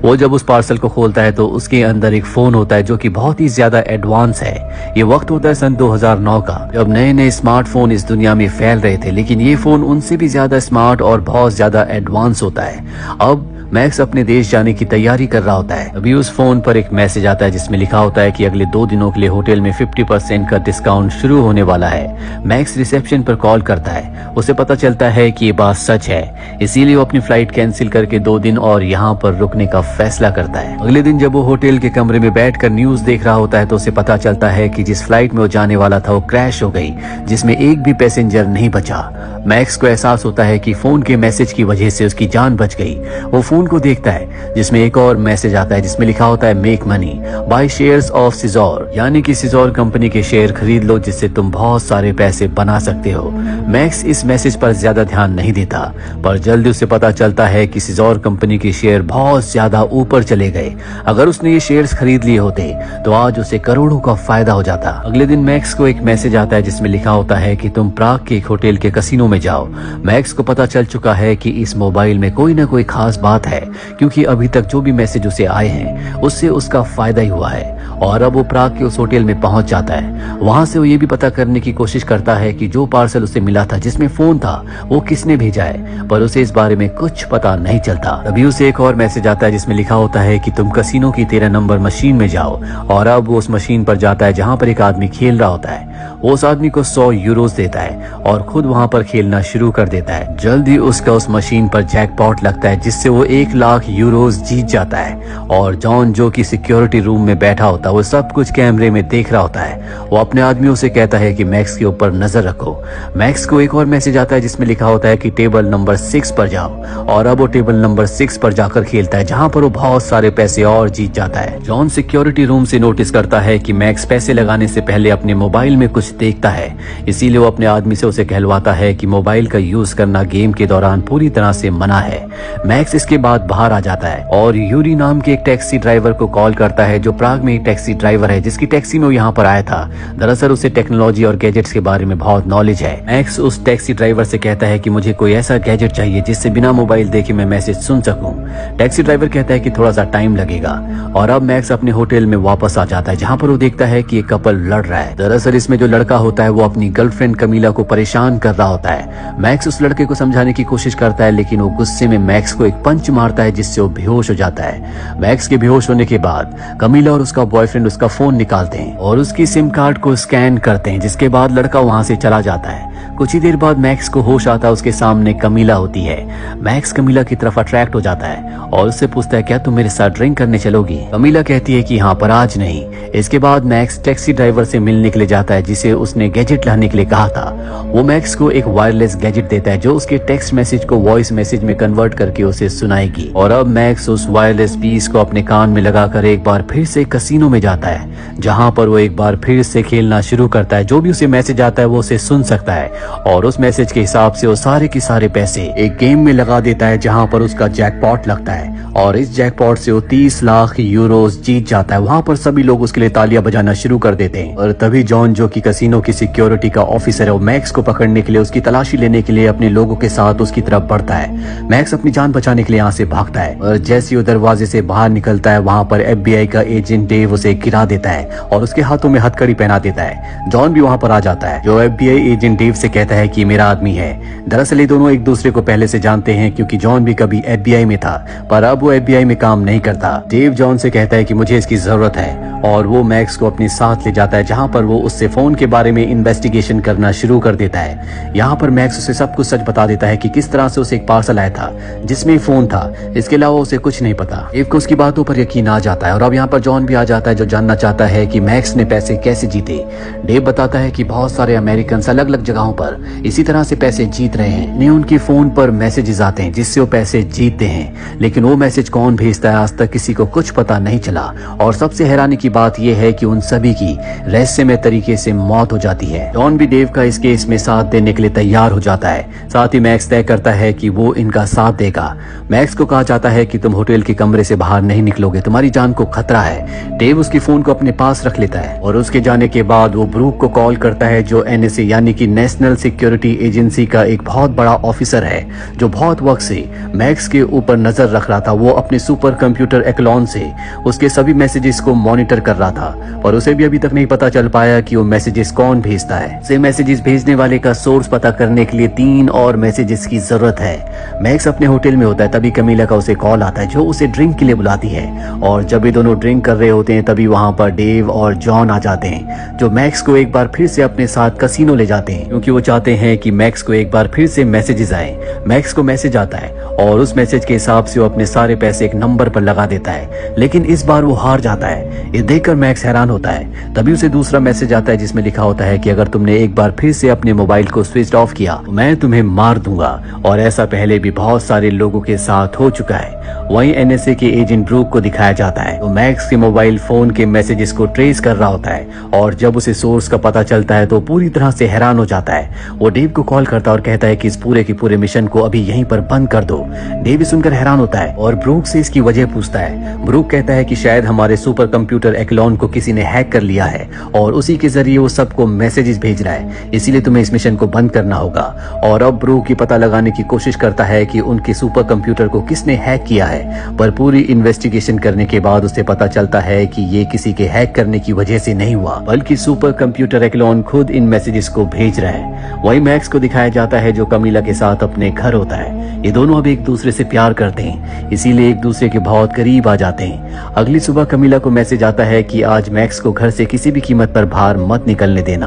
वो जब उस पार्सल को खोलता है तो उसके अंदर एक फोन होता है जो कि बहुत ही ज्यादा एडवांस है। ये वक्त होता है सन 2009 का, जब नए नए स्मार्टफोन इस दुनिया में फैल रहे थे, लेकिन ये फोन उनसे भी ज्यादा स्मार्ट और बहुत ज्यादा एडवांस होता है। अब मैक्स अपने देश जाने की तैयारी कर रहा होता है। अभी उस फोन पर एक मैसेज आता है जिसमें लिखा होता है कि अगले 2 दिनों के लिए होटल में 50% का डिस्काउंट शुरू होने वाला है। मैक्स रिसेप्शन पर कॉल करता है। उसे पता चलता है कि ये बात सच है, इसीलिए वो अपनी फ्लाइट कैंसिल करके 2 दिन और यहाँ पर रुकने का फैसला करता है। अगले दिन जब वो होटल के कमरे में बैठकर न्यूज देख रहा होता है तो उसे पता चलता है कि जिस फ्लाइट में वो जाने वाला था वो क्रैश हो गई, जिसमें एक भी पैसेंजर नहीं बचा। मैक्स को एहसास होता है कि फोन के मैसेज की वजह से उसकी जान बच गई। वो फोन को देखता है जिसमें एक और मैसेज आता है जिसमें लिखा होता है make money by shares of सिजोर, यानी कि सिजोर कंपनी के शेयर खरीद लो जिससे तुम बहुत सारे पैसे बना सकते हो। मैक्स इस मैसेज पर ज्यादा ध्यान नहीं देता, पर जल्दी उसे पता चलता है कि सिजोर कंपनी के शेयर बहुत ज्यादा ऊपर चले गए। अगर उसने ये शेयर्स खरीद लिए होते तो आज उसे करोड़ों का फायदा हो जाता। अगले दिन मैक्स को एक मैसेज आता है जिसमें लिखा होता है कि तुम प्राग के एक होटल के कसिनो में जाओ। मैक्स को पता चल चुका है कि इस मोबाइल में कोई ना कोई खास बात है, क्योंकि अभी तक जो भी मैसेज उसे आए हैं उससे उसका फायदा ही हुआ है। और अब वो प्राग के उस होटल में पहुंच जाता है। वहां से वो ये भी पता करने की कोशिश करता है कि जो पार्सल उसे मिला था जिसमें फोन था वो किसने भेजा है, पर उसे इस बारे में कुछ पता नहीं चलता। तभी उसे एक और मैसेज आता है जिसमें लिखा होता है कि तुम कसिनो की 13 नंबर मशीन में जाओ। और अब वो उस मशीन पर जाता है जहां पर एक आदमी खेल रहा होता है। वो उस आदमी को 100 यूरोज देता है और खुद वहां पर खेलना शुरू कर देता है। जल्दी उसका उस मशीन पर जैकपॉट लगता है जिससे वो 1 लाख यूरोज जीत जाता है। और जॉन जो कि सिक्योरिटी रूम में बैठा होता है वो सब कुछ कैमरे में देख रहा होता है। वो अपने आदमियों से कहता है कि मैक्स के ऊपर नजर रखो। मैक्स को एक और मैसेज आता है जिसमें लिखा होता है कि टेबल नंबर 6 पर जाओ। और अब वो टेबल नंबर 6 पर जाकर खेलता है जहां पर वो बहुत सारे पैसे और जीत जाता है। जॉन सिक्योरिटी रूम से नोटिस करता है कि मैक्स पैसे लगाने से पहले अपने मोबाइल में कुछ देखता है, इसीलिए वो अपने आदमी से उसे कहलवाता है कि मोबाइल का यूज करना गेम के दौरान पूरी तरह से मना है। मैक्स इसके बाद बाहर आ जाता है और यूरी नाम के एक टैक्सी ड्राइवर को कॉल करता है जो प्राग में एक टैक्सी ड्राइवर है जिसकी टैक्सी में वो यहाँ पर आया था। दरअसल उसे टेक्नोलॉजी और गैजेट्स के बारे में बहुत नॉलेज है। मैक्स उस टैक्सी ड्राइवर से कहता है कि मुझे कोई ऐसा गैजेट चाहिए जिससे बिना मोबाइल देखे मैं मैसेज सुन सकूं। टैक्सी ड्राइवर कहता है कि थोड़ा सा टाइम लगेगा। और अब मैक्स अपने होटल में वापस आ जाता है जहाँ पर वो देखता है कि एक कपल लड़ रहा है। दरअसल इसमें जो लड़का होता है वो अपनी गर्लफ्रेंड कमीला को परेशान कर रहा होता है। मैक्स उस लड़के को समझाने की कोशिश करता है लेकिन वो गुस्से में मैक्स को एक पंच मारता है जिससे वो बेहोश हो जाता है। मैक्स के बेहोश होने के बाद कमीला और उसका बॉयफ्रेंड उसका फोन निकालते हैं और उसकी सिम कार्ड को स्कैन करते हैं, जिसके बाद लड़का वहां से चला जाता है। कुछ ही देर बाद मैक्स को होश आता है, उसके सामने कमीला होती है। मैक्स कमीला की तरफ अट्रैक्ट हो जाता है और उससे पूछता है क्या तुम मेरे साथ ड्रिंक करने चलोगी। कमीला कहती है कि हाँ पर आज नहीं। इसके बाद मैक्स टैक्सी ड्राइवर से मिलने के लिए जाता है जिसे उसने गैजेट लाने के लिए कहा था। वो मैक्स को एक वायरलेस गैजेट देता है जो उसके टेक्स्ट मैसेज को वॉइस मैसेज में कन्वर्ट करके उसे सुनाएगी। और अब मैक्स उस वायरलेस पीस को अपने कान में लगाकर एक बार फिर से कसिनो में जाता है जहां पर वो एक बार फिर से खेलना शुरू करता है। जो भी उसे मैसेज आता है वो उसे सुन सकता है और उस मैसेज के हिसाब से वो सारे के सारे पैसे एक गेम में लगा देता है जहां पर उसका जैकपॉट लगता है और इस जैकपॉट से वो 30 लाख यूरोज जीत जाता है। वहां पर सभी लोग उसके लिए तालियां बजाना शुरू कर देते हैं। और तभी जॉन जो कि कसिनो की सिक्योरिटी का ऑफिसर है वो मैक्स को पकड़ने के लिए उसकी तलाशी लेने के लिए अपने लोगों के साथ उसकी तरफ बढ़ता है। मैक्स अपनी जान बचाने के लिए यहाँ से भागता है और जैसे वो दरवाजे से बाहर निकलता है वहां पर FBI का एजेंट डेव उसे गिरा देता है और उसके हाथों में हथकड़ी पहना देता है। जॉन भी वहां पर आ जाता है जो FBI एजेंट डेव से कहता है कि मेरा आदमी है। दरअसल ये दोनों एक दूसरे को पहले से जानते हैं क्योंकि जॉन भी कभी FBI में था पर अब वो FBI में काम नहीं करता। डेव जॉन से कहता है कि मुझे इसकी जरूरत है और वो मैक्स को अपने साथ ले जाता है जहां पर वो उससे फोन के बारे में इन्वेस्टिगेशन करना शुरू कर देता है। यहाँ पर मैक्स उसे सब कुछ सच बता देता है कि किस तरह से उसे एक पार्सल आया था जिसमें फोन था। इसके अलावा उसे कुछ नहीं पता। डेव को उसकी बातों पर यकीन आ जाता है और अब यहाँ पर जॉन भी आ जाता है जो जानना चाहता है कि मैक्स ने पैसे कैसे जीते। डेव बताता है कि बहुत सारे अमेरिकन अलग अलग जगहों पर इसी तरह से पैसे जीत रहे हैं। उन्हें उनके फोन पर मैसेजेस आते हैं जिससे वो पैसे जीतते हैं, लेकिन वो मैसेज कौन भेजता है आज तक किसी को कुछ पता नहीं चला। और सबसे हैरानी की बात यह है कि उन सभी की रहस्यमय तरीके से मौत हो जाती है। जॉन भी डेव का इस केस में साथ देने के लिए तैयार हो जाता है। साथ ही मैक्स तय करता है कि वो इनका साथ देगा। मैक्स को कहा जाता है कि तुम होटल के कमरे से बाहर नहीं निकलोगे, तुम्हारी जान को खतरा है। डेव उसकी फोन को अपने पास रख लेता है और उसके जाने के बाद वो ब्रूक को कॉल करता है, जो एनएसए यानी कि नेशनल सिक्योरिटी एजेंसी का एक बहुत बड़ा ऑफिसर है, जो बहुत वक्त से मैक्स के ऊपर नजर रख रहा था। वो अपने सुपर कंप्यूटर एक्लॉन से उसके सभी मैसेजेस को मॉनिटर कर रहा था, पर उसे भी अभी तक नहीं पता चल पाया कि वो मैसेजेस कौन भेजता है। उसे मैसेजेस भेजने वाले का सोर्स पता करने के लिए 3 और मैसेजेस की जरूरत है। मैक्स अपने होटल में होता है, तभी कमीला का उसे कॉल आता है, जो उसे ड्रिंक के लिए बुलाती है। और जब ये दोनों ड्रिंक कर रहे होते हैं तभी वहां पर डेव और जॉन आ जाते हैं, जो मैक्स को एक बार फिर से अपने साथ कसिनो ले जाते हैं, क्योंकि वो चाहते हैं कि मैक्स को एक बार फिर से मैसेजेस आए। मैक्स को मैसेज आता है और उस मैसेज के हिसाब से वो अपने सारे पैसे एक नंबर पर लगा देता है, लेकिन इस बार वो हार जाता है। ये देखकर मैक्स हैरान होता है। तभी उसे दूसरा मैसेज आता है जिसमें लिखा होता है कि अगर तुमने एक बार फिर से अपने मोबाइल को स्विच ऑफ किया तो मैं तुम्हें मार दूंगा, और ऐसा पहले भी बहुत सारे लोगों के साथ हो चुका है। वहीं एनएसए के एजेंट ब्रूक को दिखाया जाता है, तो मैक्स के मोबाइल फोन के मैसेजेस को ट्रेस कर रहा होता है, और जब उसे सोर्स का पता चलता है तो पूरी तरह से हैरान हो जाता है। वो डेव को कॉल करता है और कहता है कि इस पूरे के पूरे मिशन को अभी यहीं पर बंद कर दो। डेव सुनकर हैरान होता है और ब्रूक से इसकी वजह पूछता है। ब्रूक कहता है कि शायद हमारे सुपर कंप्यूटर एक्लॉन को किसी ने हैक कर लिया है और उसी के जरिए वो सबको मैसेजेस भेज रहा है, इसीलिए तुम्हें इस मिशन को बंद करना होगा। और अब ब्रूक ये पता लगाने की कोशिश करता है कि उनके सुपर कंप्यूटर को किसने हैक किया है, पर पूरी इन्वेस्टिगेशन करने के बाद उसे पता चलता है कि ये किसी के हैक करने की वजह से नहीं हुआ, बल्कि सुपर कंप्यूटर एक्लॉन खुद इन मैसेजेस को भेज रहा है। वही मैक्स को दिखाया जाता है, जो कमीला के साथ अपने घर होता है। ये दोनों अब एक दूसरे से प्यार करते हैं, इसीलिए एक दूसरे के बहुत करीब आ जाते हैं। अगली सुबह कमीला को मैसेज आता है कि आज मैक्स को घर से किसी भी कीमत पर बाहर मत निकलने देना।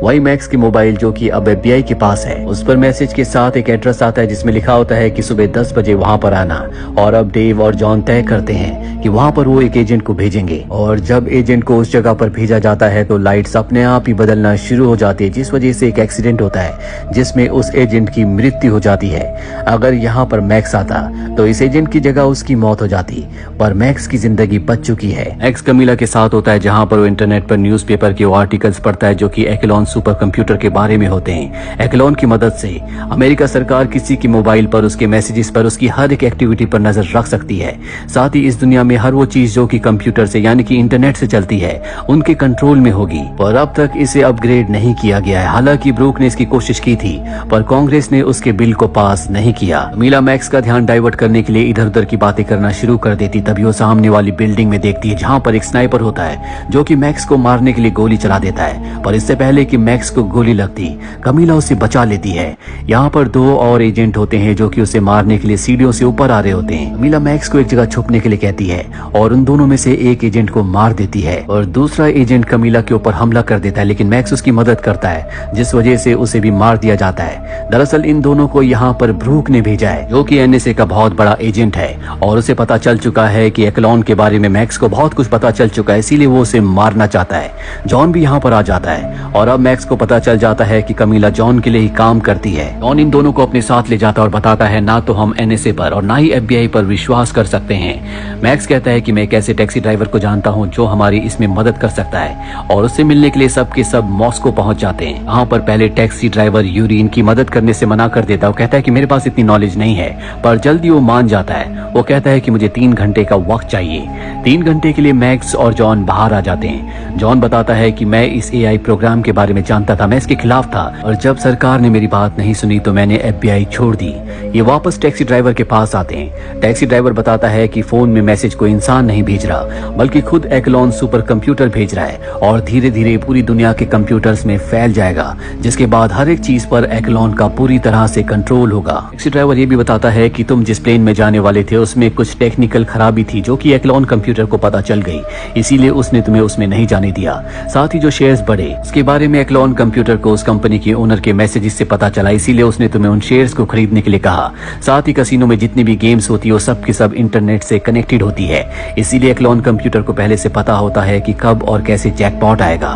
वही मैक्स की मोबाइल, जो कि अब FBI के पास है, उस पर मैसेज के साथ एक एड्रेस आता है जिसमें लिखा होता है कि सुबह 10 बजे वहां पर आना। और अब डेव और जॉन तय करते हैं कि वहां पर वो एक एजेंट को भेजेंगे, और जब एजेंट को उस जगह पर भेजा जाता है तो लाइट्स अपने आप ही बदलना शुरू हो जाती है, जिस वजह से एक एक्सीडेंट होता है जिसमें उस एजेंट की मृत्यु हो जाती है। अगर यहाँ पर मैक्स आता तो इस एजेंट की जगह उसकी मौत हो जाती, पर मैक्स की जिंदगी बच चुकी है। मैक्स कमीला के साथ होता है, जहाँ पर वो इंटरनेट पर न्यूज़पेपर के आर्टिकल्स पढ़ता है जो कि एक्लॉन सुपर कंप्यूटर के बारे में होते हैं। एक्लॉन की मदद से अमेरिका सरकार किसी की मोबाइल पर उसके मैसेजेस पर उसकी हर एक एक्टिविटी पर नजर रख सकती है। साथ ही इस दुनिया में हर वो चीज जो कि कंप्यूटर से यानी कि इंटरनेट से चलती है उनके कंट्रोल में होगी, पर अब तक इसे अपग्रेड नहीं किया गया है। हालांकि ब्रूक ने इसकी कोशिश की थी, पर कांग्रेस ने उसके बिल को पास नहीं किया। कमीला मैक्स का ध्यान डाइवर्ट करने के लिए इधर उधर की बातें करना शुरू कर देती। तभी वो सामने वाली बिल्डिंग में देखती है जहाँ पर एक स्नाइपर होता है, जो कि मैक्स को मारने के लिए गोली चला देता है, पर इससे पहले कि मैक्स को गोली लगती कमीला उसे बचा लेती है। यहाँ पर 2 और एजेंट होते हैं जो कि उसे मारने के लिए सीढ़ियों से ऊपर आ रहे होते हैं। कमीला मैक्स को एक जगह छुपने के लिए कहती है और उन दोनों में से एक एजेंट को मार देती है, और दूसरा एजेंट कमीला के ऊपर हमला कर देता है, लेकिन मैक्स उसकी मदद करता है, जिस वजह से उसे भी मार दिया जाता है। दरअसल इन दोनों को यहाँ पर ब्रूक ने भेजा है, जो कि एनएसए का बहुत बड़ा एजेंट है, और उसे पता चल चुका है कि एक्लॉन के बारे में मैक्स को बहुत कुछ पता चल चुका है, इसीलिए वो उसे मारना चाहता है। जॉन भी यहाँ पर आ जाता है, और अब मैक्स को पता चल जाता है कि कमीला जॉन के लिए ही काम करती है। जॉन इन दोनों को अपने साथ ले जाता है और बताता है ना तो हम एनएसए पर और ना ही FBI पर विश्वास कर सकते हैं। मैक्स कहता है कि मैं एक ऐसे टैक्सी ड्राइवर को जानता हूं जो हमारी इसमें मदद कर सकता है, और उससे मिलने के लिए सब के सब मॉस्को पहुंच जाते हैं। वहां पर पहले टैक्सी ड्राइवर यूरी इनकी मदद करने से मना कर देता है। वो कहता है कि मेरे पास इतनी नॉलेज नहीं है, पर जल्दी वो मान जाता है। वो कहता है कि मुझे 3 घंटे का वक्त चाहिए। 3 घंटे के लिए मैक्स और जॉन बाहर आ जाते हैं। जॉन बताता है कि मैं इस AI प्रोग्राम के बारे में जानता था, मैं इसके खिलाफ था, और जब सरकार ने मेरी बात नहीं सुनी तो मैंने FBI छोड़ दी। ये वापस टैक्सी ड्राइवर के पास आते हैं। टैक्सी ड्राइवर बताता है कि फोन में मैसेज कोई इंसान नहीं भेज रहा, बल्कि खुद एक्लॉन सुपर कंप्यूटर भेज रहा है, और धीरे धीरे पूरी दुनिया के कंप्यूटर्स में फैल जाएगा, जिसके बाद हर एक चीज पर एक्लॉन का पूरी तरह से कंट्रोल होगा। टैक्सी ड्राइवर ये भी बताता है कि तुम जिस प्लेन में जाने वाले थे उसमें कुछ टेक्निकल खराबी थी, जो कि एक्लॉन कंप्यूटर को पता चल गई, इसीलिए उसने तुम्हें उसमें नहीं जाने दिया। साथ ही जो शेयर्स बढ़े उसके बारे में एक्लॉन कंप्यूटर को उस कंपनी के ओनर के मैसेजेस से पता चला, इसीलिए उसने तुम्हें उन शेयर्स को खरीदने के लिए कहा। साथ ही कसिनो में जितनी भी गेम्स होती है वो सब सब की सब इंटरनेट से कनेक्टेड होती है, इसीलिए क्लोन कंप्यूटर को पहले से पता होता है कि कब और कैसे जैकपॉट आएगा।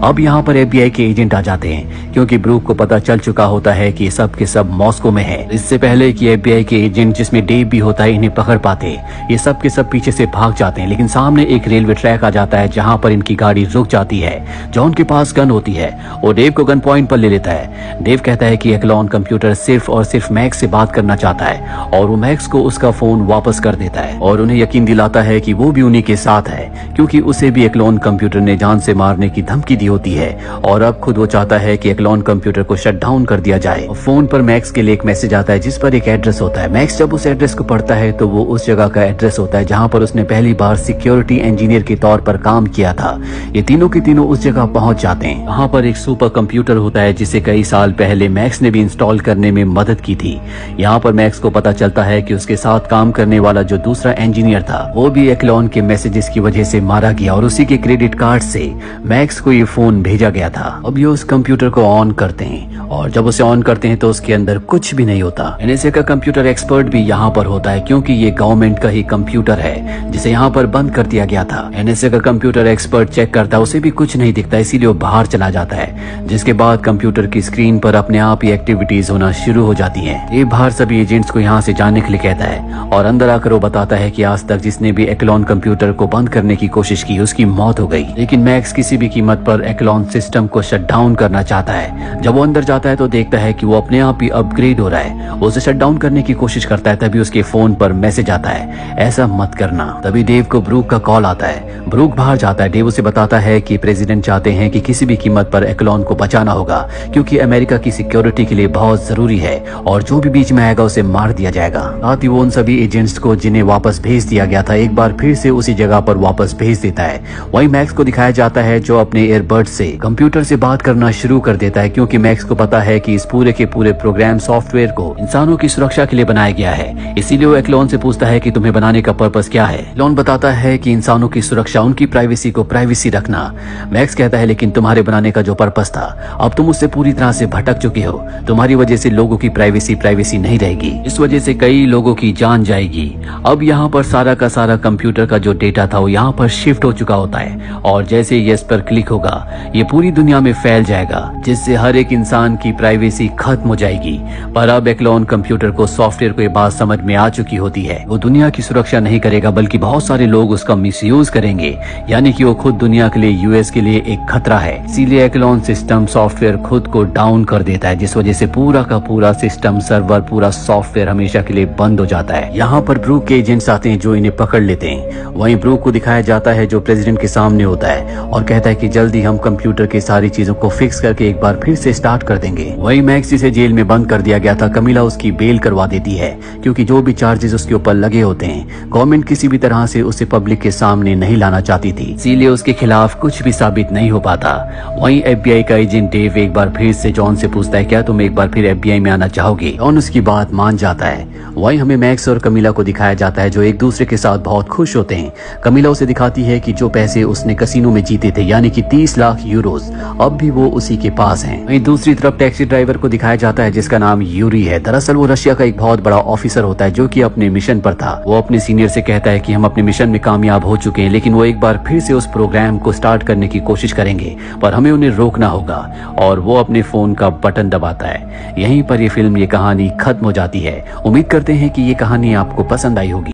अब यहाँ पर FBI के एजेंट आ जाते हैं, क्योंकि ब्रूक को पता चल चुका होता है कि सब के सब मॉस्को में है। इससे पहले कि FBI के एजेंट, जिसमें डेव भी होता है, इन्हें पकड़ पाते, ये सब के सब पीछे से भाग जाते हैं। लेकिन सामने एक रेलवे ट्रैक आ जाता है जहाँ पर इनकी गाड़ी रुक जाती है। जॉन के पास गन होती है, वो डेव को गन पॉइंट पर ले लेता है। डेव कहता है कि यह क्लोन कंप्यूटर सिर्फ और सिर्फ मैक्स से बात करना चाहता है, और वो मैक्स को उसका फोन वापस कर देता है और उन्हें यकीन दिलाता है कि वो भी उन्हीं के साथ है, क्योंकि उसे भी एक क्लोन कंप्यूटर ने जान से मारने की धमकी दी होती है। और अब खुद वो चाहता है कि क्लोन कंप्यूटर को शट डाउन कर दिया जाए। फोन पर मैक्स के लिए एक मैसेज आता है जिस पर एक एड्रेस होता है। मैक्स जब उस एड्रेस को पढ़ता है तो वो उस जगह का एड्रेस होता है जहाँ पर उसने पहली बार सिक्योरिटी इंजीनियर के तौर पर काम किया था। ये तीनों के तीनों उस जगह पहुंच जाते हैं। वहाँ पर एक सुपर कंप्यूटर होता है जिसे कई साल पहले मैक्स ने भी इंस्टॉल करने में मदद की थी। यहाँ पर मैक्स को पता चलता है कि उसके साथ काम करने वाला जो दूसरा इंजीनियर था वो भी क्लोन के मैसेजेस की वजह से मारा गया, और उसी के क्रेडिट कार्ड से मैक्स को ये फोन भेजा गया था। अब ये उस कंप्यूटर को ऑन करते हैं, और जब उसे ऑन करते हैं तो उसके अंदर कुछ भी नहीं होता। NSA का कंप्यूटर एक्सपर्ट भी यहाँ पर होता है, क्योंकि ये गवर्नमेंट का ही कंप्यूटर है जिसे यहाँ पर बंद कर दिया गया था। NSA का कंप्यूटर एक्सपर्ट चेक करता है, उसे भी कुछ नहीं दिखता, इसीलिए वो बाहर चला जाता है। जिसके बाद कंप्यूटर की स्क्रीन पर अपने आप ही एक्टिविटीज होना शुरू हो जाती है। ये बाहर सभी एजेंट्स को यहाँ से जाने के लिए कहता है, और अंदर आकर वो बताता है कि आज तक जिसने भी एक्लोन कंप्यूटर को बंद करने की कोशिश की उसकी मौत हो गई। लेकिन मैक्स किसी भी कीमत पर एक्लोन सिस्टम को शट डाउन करना चाहता है। जब वो अंदर जाता है तो देखता है कि वो अपने आप ही अपग्रेड हो रहा है। वो उसे शट डाउन करने की कोशिश करता है, तभी उसके फोन पर मैसेज आता है, ऐसा मत करना। तभी डेव को ब्रूक का कॉल आता है। ब्रूक बाहर जाता है। डेव उसे बताता है कि प्रेसिडेंट चाहते हैं कि किसी भी कीमत पर एक्लोन को बचाना होगा, क्योंकि अमेरिका की सिक्योरिटी के लिए बहुत जरूरी है, और जो भी बीच में आएगा उसे मार दिया जाएगा। साथ ही वो उन सभी एजेंट्स को जिन्हें वापस भेज दिया गया था एक बार फिर से उसी जगह पर वापस भेज देता है। वहीं मैक्स को दिखाया जाता है जो अपने ईयरबड से कंप्यूटर से बात करना शुरू कर देता है, क्योंकि मैक्स को पता है कि इस पूरे के पूरे प्रोग्राम सॉफ्टवेयर को इंसानों की सुरक्षा के लिए बनाया गया है। इसीलिए वो एक्लोन से पूछता है कि तुम्हें बनाने का पर्पस क्या है। एक्लोन बताता है कि इंसानों की सुरक्षा, उनकी प्राइवेसी को प्राइवेसी रखना। मैक्स कहता है लेकिन तुम्हारे बनाने का जो पर्पस था, अब तुम उससे पूरी तरह से भटक चुके हो। तुम्हारी वजह से लोगों की प्राइवेसी नहीं रहेगी, इस वजह से कई लोगों की जान जाएगी। अब यहाँ पर सारा का सारा कंप्यूटर का जो डेटा था वो यहाँ पर शिफ्ट हो चुका होता है, और जैसे यस पर क्लिक होगा ये पूरी दुनिया में फैल जाएगा, जिससे हर एक इंसान की प्राइवेसी खत्म हो जाएगी। पर अब एक्लोन कंप्यूटर को सॉफ्टवेयर को ये बात समझ में आ चुकी होती है। वो दुनिया की सुरक्षा नहीं करेगा, बल्कि बहुत सारे लोग उसका मिसयूज करेंगे, यानी कि वो खुद दुनिया के लिए, यूएस के लिए एक खतरा है। इसीलिए एक्लोन सिस्टम सॉफ्टवेयर खुद को डाउन कर देता है, जिस वजह से पूरा का पूरा सिस्टम, सर्वर, पूरा सॉफ्टवेयर हमेशा के लिए बंद हो जाता है। यहाँ पर ब्रूक के एजेंट्स आते हैं जो इन्हें पकड़ लेते हैं। वहीं ब्रूक को दिखाया जाता है जो प्रेसिडेंट के सामने होता है, और कहता है कि जल्दी हम कंप्यूटर की सारी चीजों को फिक्स करके एक बार फिर से स्टार्ट कर देंगे। वहीं मैक्स जिसे जेल में बंद कर दिया गया था, कमीला उसकी बेल करवा देती है, क्योंकि जो भी चार्जेस उसके ऊपर लगे होते हैं गवर्नमेंट किसी भी तरह से उसे पब्लिक के सामने नहीं लाना चाहती थी, इसीलिए उसके खिलाफ कुछ भी साबित नहीं हो पाता। वहीं FBI का एजेंट डेव एक बार फिर से जॉन से पूछता है क्या तुम एक बार फिर FBI में आना चाहोगे। जॉन उसकी बात मान जाता है। वहीं हमें मैक्स और कमीला को दिखाया जाता है जो एक दूसरे के साथ बहुत खुश होते हैं। कमीला उसे दिखाती है कि जो पैसे उसने कसिनो में जीते थे, यानी कि 30 लाख यूरोस, अब भी वो उसी के पास हैं। वहीं दूसरी तरफ टैक्सी ड्राइवर को दिखाया जाता है जिसका नाम यूरी है। दरअसल वो रशिया का एक बहुत बड़ा ऑफिसर होता है जो कि अपने मिशन पर था। वो अपने सीनियर से कहता है कि हम अपने मिशन में कामयाब हो चुके हैं, लेकिन वो एक बार फिर से उस प्रोग्राम को स्टार्ट करने की कोशिश करेंगे, पर हमें उन्हें रोकना होगा, और वो अपने फोन का बटन दबाता है। यहीं पर ये फिल्म, ये कहानी खत्म हो जाती है। उम्मीद करते हैं कि ये कहानी आपको पसंद आई होगी।